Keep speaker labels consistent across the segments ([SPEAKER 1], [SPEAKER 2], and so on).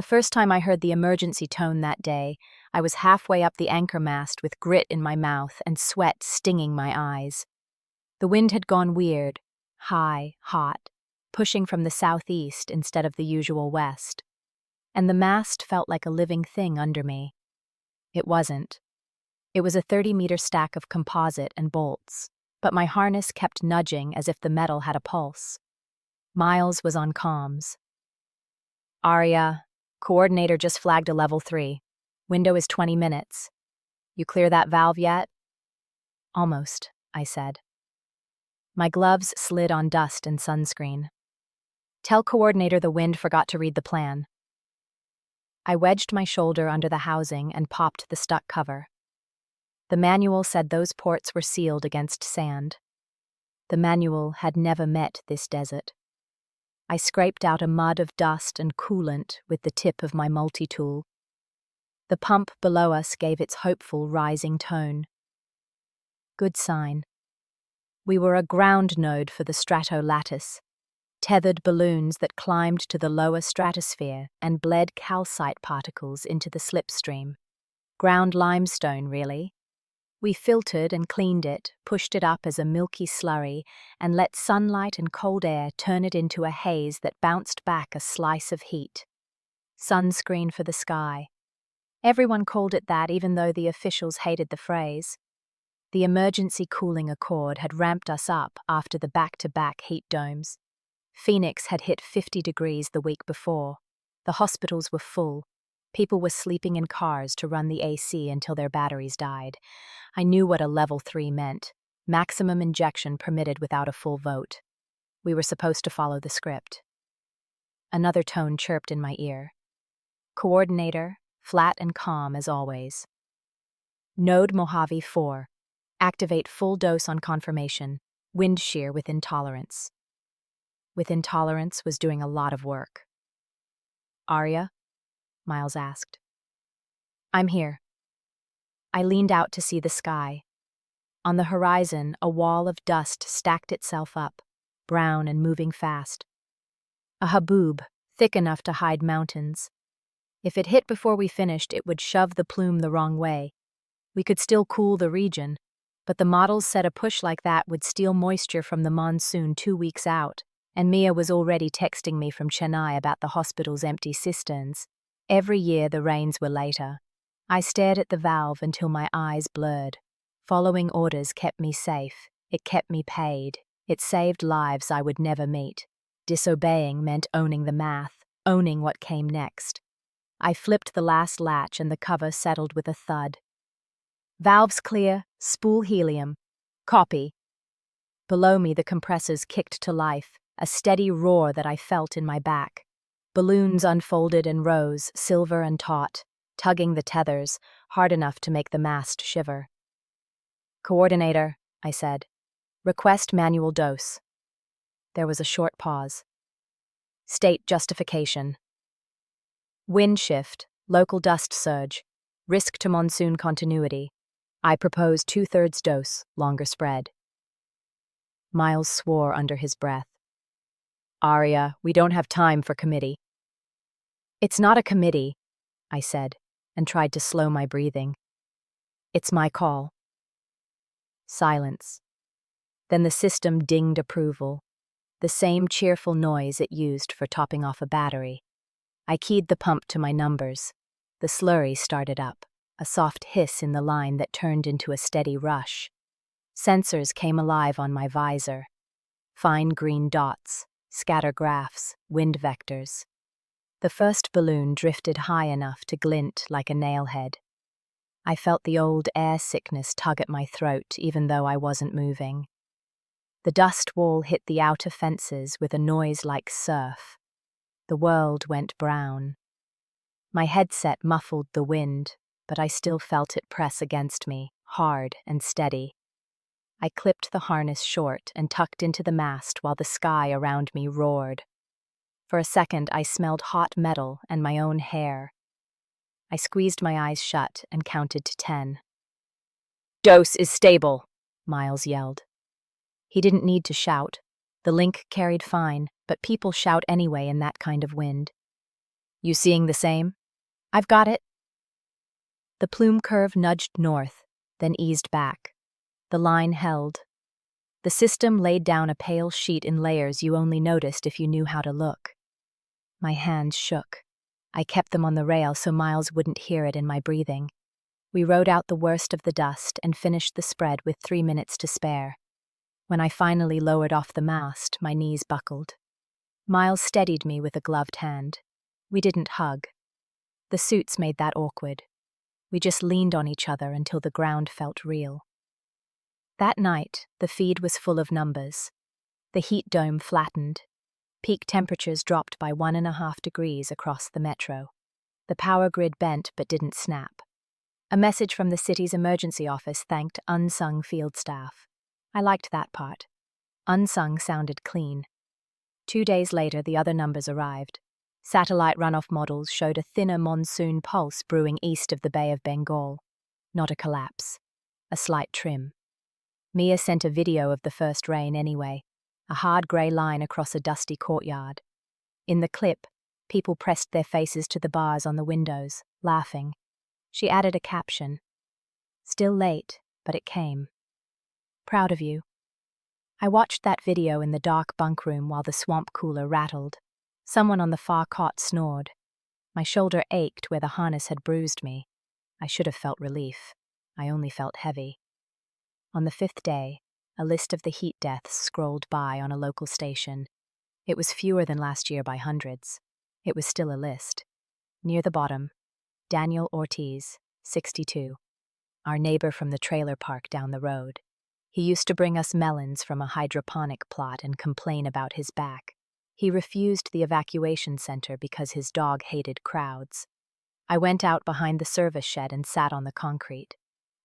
[SPEAKER 1] The first time I heard the emergency tone that day, I was halfway up the anchor mast with grit in my mouth and sweat stinging my eyes. The wind had gone weird, high, hot, pushing from the southeast instead of the usual west. And the mast felt like a living thing under me. It wasn't. It was a 30-meter stack of composite and bolts, but my harness kept nudging as if the metal had a pulse. Miles was on comms. "Aria, coordinator just flagged a level 3. Window is 20 minutes. You clear that valve yet?" "Almost," I said. My gloves slid on dust and sunscreen. "Tell coordinator the wind forgot to read the plan." I wedged my shoulder under the housing and popped the stuck cover. The manual said those ports were sealed against sand. The manual had never met this desert. I scraped out a mud of dust and coolant with the tip of my multi-tool. The pump below us gave its hopeful rising tone. Good sign. We were a ground node for the strato-lattice, tethered balloons that climbed to the lower stratosphere and bled calcite particles into the slipstream. Ground limestone, really. We filtered and cleaned it, pushed it up as a milky slurry, and let sunlight and cold air turn it into a haze that bounced back a slice of heat. Sunscreen for the sky. Everyone called it that, even though the officials hated the phrase. The emergency cooling accord had ramped us up after the back-to-back heat domes. Phoenix had hit 50 degrees the week before. The hospitals were full. People were sleeping in cars to run the AC until their batteries died. I knew what a level 3 meant. Maximum injection permitted without a full vote. We were supposed to follow the script. Another tone chirped in my ear. Coordinator, flat and calm as always. Node Mojave 4. Activate full dose on confirmation. Wind shear with intolerance. With intolerance was doing a lot of work. "Aria?" Miles asked. "I'm here." I leaned out to see the sky. On the horizon, a wall of dust stacked itself up, brown and moving fast. A haboob, thick enough to hide mountains. If it hit before we finished, it would shove the plume the wrong way. We could still cool the region, but the models said a push like that would steal moisture from the monsoon 2 weeks out, and Mia was already texting me from Chennai about the hospital's empty cisterns. Every year the rains were later. I stared at the valve until my eyes blurred. Following orders kept me safe. It kept me paid. It saved lives I would never meet. Disobeying meant owning the math, owning what came next. I flipped the last latch and the cover settled with a thud. "Valves clear, spool helium. Copy." Below me the compressors kicked to life, a steady roar that I felt in my back. Balloons unfolded and rose, silver and taut, tugging the tethers, hard enough to make the mast shiver. "Coordinator," I said. "Request manual dose." There was a short pause. "State justification." "Wind shift, local dust surge, risk to monsoon continuity. I propose 2/3 dose, longer spread." Miles swore under his breath. "Aria, we don't have time for committee." "It's not a committee," I said, and tried to slow my breathing. "It's my call." Silence. Then the system dinged approval, the same cheerful noise it used for topping off a battery. I keyed the pump to my numbers. The slurry started up, a soft hiss in the line that turned into a steady rush. Sensors came alive on my visor. Fine green dots, scatter graphs, wind vectors. The first balloon drifted high enough to glint like a nailhead. I felt the old air sickness tug at my throat even though I wasn't moving. The dust wall hit the outer fences with a noise like surf. The world went brown. My headset muffled the wind, but I still felt it press against me, hard and steady. I clipped the harness short and tucked into the mast while the sky around me roared. For a second, I smelled hot metal and my own hair. I squeezed my eyes shut and counted to 10. "Dose is stable," Miles yelled. He didn't need to shout. The link carried fine, but people shout anyway in that kind of wind. You seeing the same? I've got it. The plume curve nudged north, then eased back. The line held. The system laid down a pale sheet in layers you only noticed if you knew how to look. My hands shook. I kept them on the rail so Miles wouldn't hear it in my breathing. We rode out the worst of the dust and finished the spread with 3 minutes to spare. When I finally lowered off the mast, my knees buckled. Miles steadied me with a gloved hand. We didn't hug. The suits made that awkward. We just leaned on each other until the ground felt real. That night, the feed was full of numbers. The heat dome flattened. Peak temperatures dropped by 1.5 degrees across the metro. The power grid bent but didn't snap. A message from the city's emergency office thanked unsung field staff. I liked that part. Unsung sounded clean. 2 days later, the other numbers arrived. Satellite runoff models showed a thinner monsoon pulse brewing east of the Bay of Bengal. Not a collapse. A slight trim. Mia sent a video of the first rain anyway, a hard grey line across a dusty courtyard. In the clip, people pressed their faces to the bars on the windows, laughing. She added a caption. Still late, but it came. Proud of you. I watched that video in the dark bunk room while the swamp cooler rattled. Someone on the far cot snored. My shoulder ached where the harness had bruised me. I should have felt relief. I only felt heavy. On the 5th day, a list of the heat deaths scrolled by on a local station. It was fewer than last year by hundreds. It was still a list. Near the bottom, Daniel Ortiz, 62, our neighbor from the trailer park down the road. He used to bring us melons from a hydroponic plot and complain about his back. He refused the evacuation center because his dog hated crowds. I went out behind the service shed and sat on the concrete.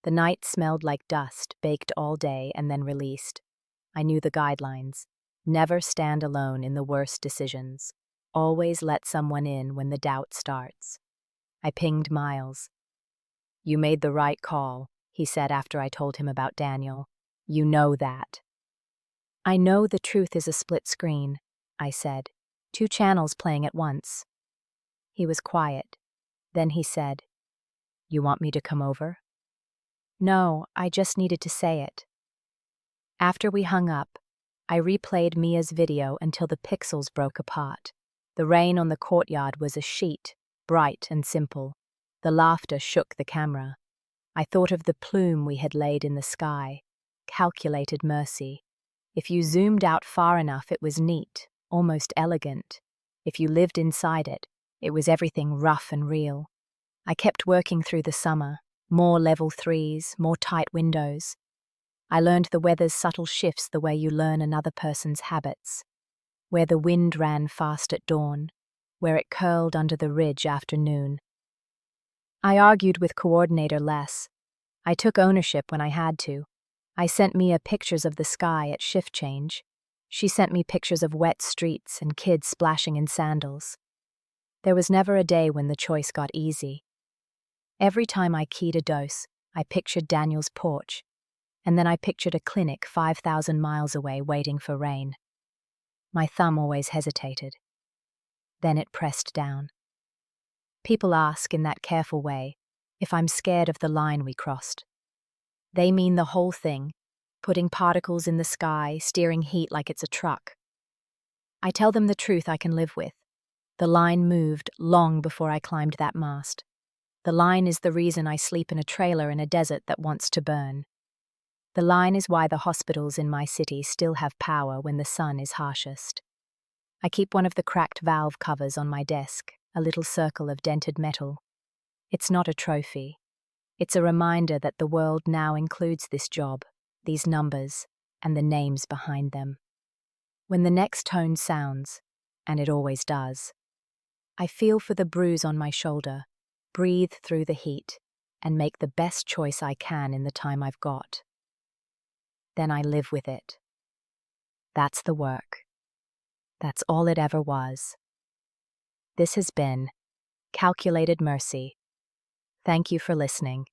[SPEAKER 1] The night smelled like dust, baked all day and then released. I knew the guidelines. Never stand alone in the worst decisions. Always let someone in when the doubt starts. I pinged Miles. You made the right call, he said after I told him about Daniel. You know that. I know the truth is a split screen, I said. 2 channels playing at once. He was quiet. Then he said, You want me to come over? No, I just needed to say it. After we hung up, I replayed Mia's video until the pixels broke apart. The rain on the courtyard was a sheet, bright and simple. The laughter shook the camera. I thought of the plume we had laid in the sky. Calculated mercy. If you zoomed out far enough, it was neat, almost elegant. If you lived inside it, it was everything rough and real. I kept working through the summer. More level 3s, more tight windows. I learned the weather's subtle shifts the way you learn another person's habits. Where the wind ran fast at dawn, where it curled under the ridge after noon. I argued with coordinator less. I took ownership when I had to. I sent Mia pictures of the sky at shift change. She sent me pictures of wet streets and kids splashing in sandals. There was never a day when the choice got easy. Every time I keyed a dose, I pictured Daniel's porch, and then I pictured a clinic 5,000 miles away waiting for rain. My thumb always hesitated. Then it pressed down. People ask in that careful way if I'm scared of the line we crossed. They mean the whole thing, putting particles in the sky, steering heat like it's a truck. I tell them the truth I can live with. The line moved long before I climbed that mast. The line is the reason I sleep in a trailer in a desert that wants to burn. The line is why the hospitals in my city still have power when the sun is harshest. I keep one of the cracked valve covers on my desk, a little circle of dented metal. It's not a trophy. It's a reminder that the world now includes this job, these numbers, and the names behind them. When the next tone sounds, and it always does, I feel for the bruise on my shoulder, breathe through the heat, and make the best choice I can in the time I've got. Then I live with it. That's the work. That's all it ever was. This has been Calculated Mercy. Thank you for listening.